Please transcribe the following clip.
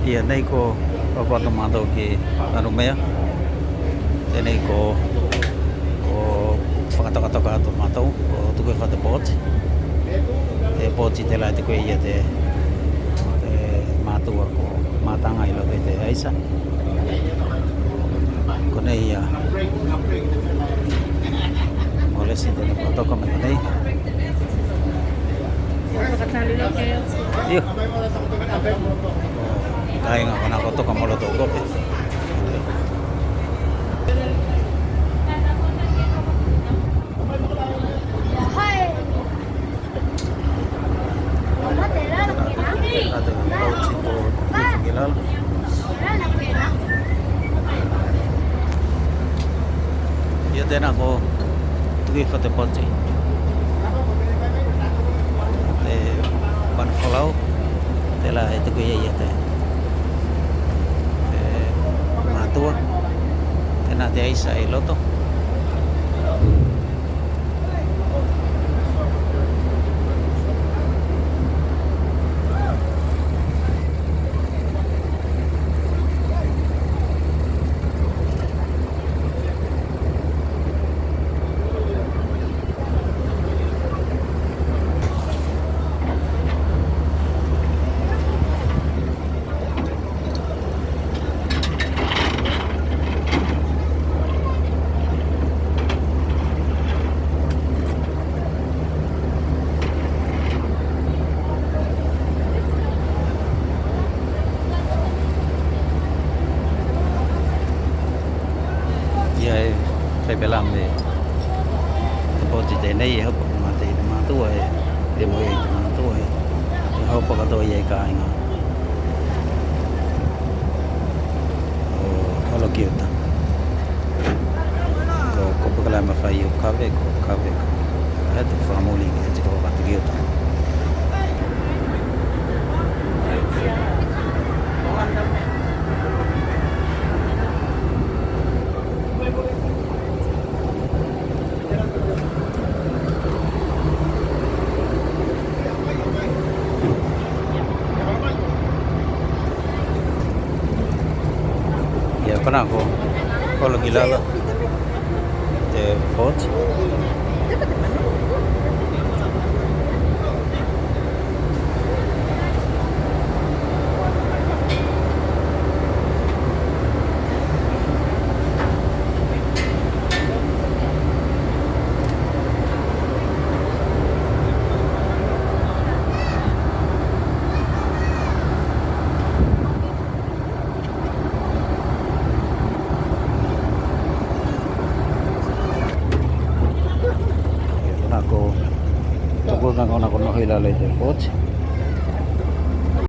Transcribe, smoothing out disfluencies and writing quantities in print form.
Ia nei ko papato mato ki arumea. E nei ko whakatokatoka atu mātou o tuku e whate pōti. Te pōti te lai te koe ia te mātua ko mātanga i loke te aisa. Ko nei ia o lesi tēne pōtoka me ko nei. Iyo. Kai ngā kona kotoka molo tō kope. Ada pauci ko tinggal. Ia tēnā ko tuki whate pauci. Te panwhalau, te la e tuku ia te mātua, tēnā te aisa e loto. Phải phải làm để bộ chỉ để này học mà thì mà tuổi để mỗi mà tuổi học có tôi vậy cả anh kalau kita ko ko kala ma fa yu kave itu family itu ko ka kita ya pernah ko kalau gila lah the fort ako tungkol na ako nahilalay the fort